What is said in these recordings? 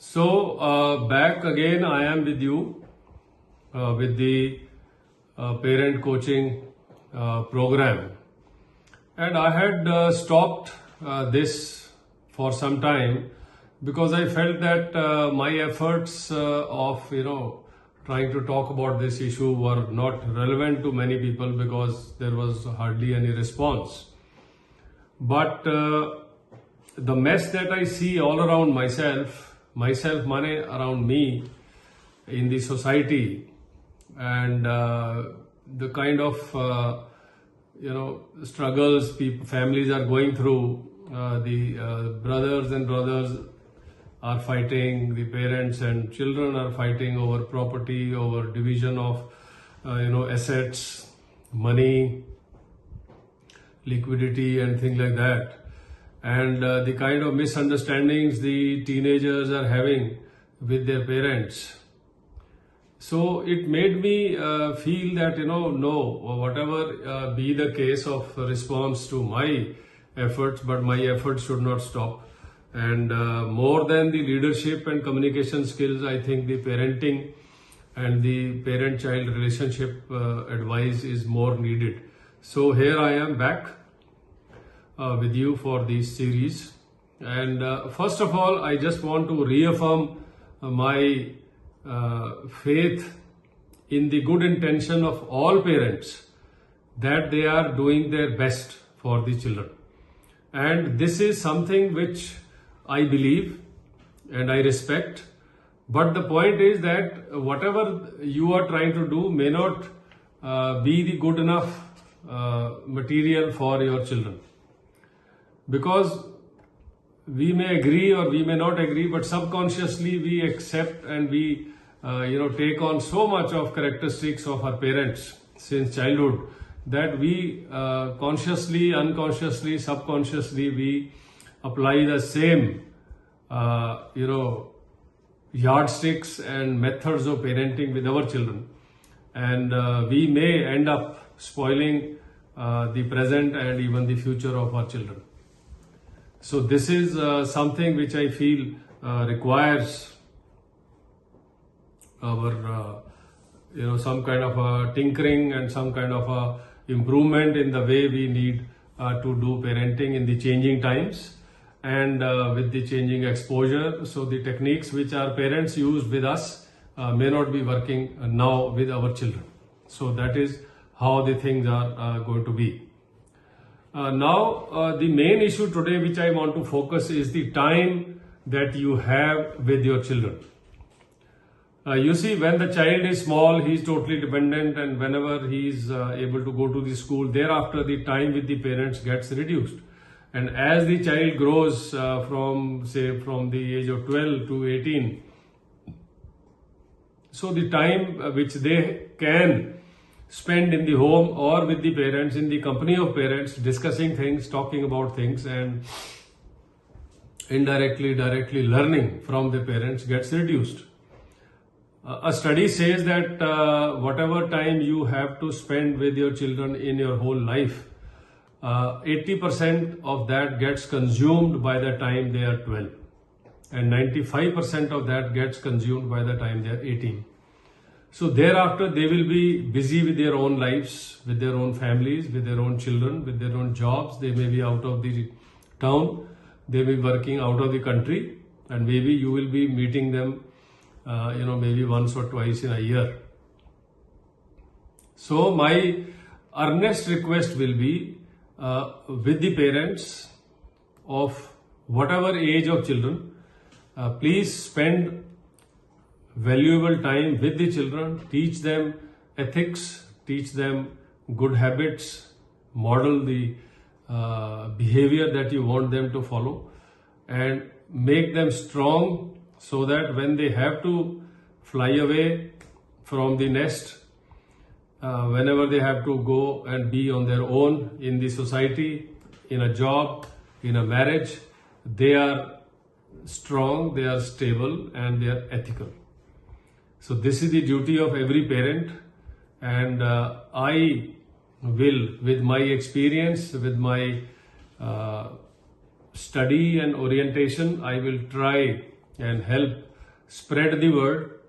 Back again I am with you with the parent coaching program, and I had stopped this for some time because I felt that my efforts of trying to talk about this issue were not relevant to many people because there was hardly any response. But the mess that I see all around myself money around me in the society, and the kind of struggles families are going through. The brothers are fighting, the parents and children are fighting over property, over division of assets, money, liquidity and things like that. And the kind of misunderstandings the teenagers are having with their parents. So it made me feel that, no, whatever be the case of response to my efforts, but my efforts should not stop. And more than the leadership and communication skills, I think the parenting and the parent-child relationship advice is more needed. So here I am back with you for this series. And first of all, I just want to reaffirm my faith in the good intention of all parents, that they are doing their best for the children. And this is something which I believe and I respect. But the point is that whatever you are trying to do may not be the good enough material for your children. Because we may agree or we may not agree, but subconsciously we accept and we take on so much of characteristics of our parents since childhood that we consciously, unconsciously, subconsciously we apply the same yardsticks and methods of parenting with our children, and we may end up spoiling the present and even the future of our children. So this is something which I feel requires our some kind of a tinkering and some kind of a improvement in the way we need to do parenting in the changing times and with the changing exposure. So the techniques which our parents use with us may not be working now with our children. So that is how the things are going to be. Now the main issue today which I want to focus is the time that you have with your children. You see, when the child is small, he is totally dependent, and whenever he is able to go to the school, thereafter the time with the parents gets reduced. And as the child grows from the age of 12 to 18, so the time which they can spend in the home or with the parents, in the company of parents, discussing things, talking about things, and indirectly, directly learning from the parents gets reduced. A study says that whatever time you have to spend with your children in your whole life, 80% of that gets consumed by the time they are 12, and 95% of that gets consumed by the time they are 18. So thereafter they will be busy with their own lives, with their own families, with their own children, with their own jobs. They may be out of the town, they may be working out of the country, and maybe you will be meeting them maybe once or twice in a year. So my earnest request will be with the parents of whatever age of children, please spend valuable time with the children, teach them ethics, teach them good habits, model the behavior that you want them to follow, and make them strong so that when they have to fly away from the nest, whenever they have to go and be on their own in the society, in a job, in a marriage, they are strong, they are stable, and they are ethical. So this is the duty of every parent, and I will, with my experience, with my study and orientation, I will try and help spread the word,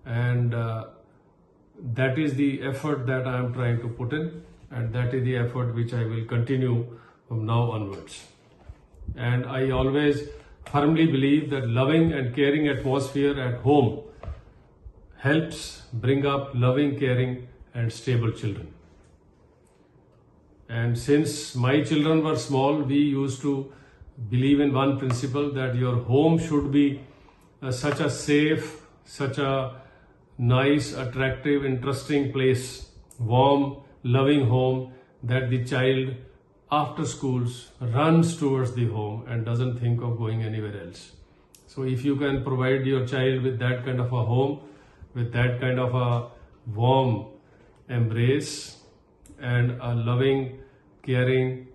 and that is the effort that I am trying to put in, and that is the effort which I will continue from now onwards. And I always firmly believe that loving and caring atmosphere at home helps bring up loving, caring and stable children. And since my children were small, we used to believe in one principle, that your home should be such a safe, such a nice, attractive, interesting place, warm, loving home, that the child after schools runs towards the home and doesn't think of going anywhere else. So if you can provide your child with that kind of a home, with that kind of a warm embrace and a loving, caring,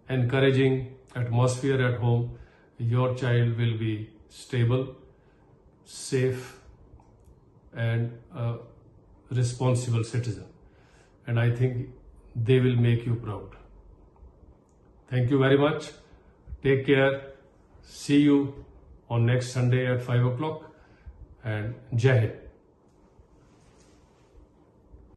encouraging atmosphere at home, your child will be stable, safe and a responsible citizen. And I think they will make you proud. Thank you very much. Take care. See you on next Sunday at 5 o'clock. And Jai Hind.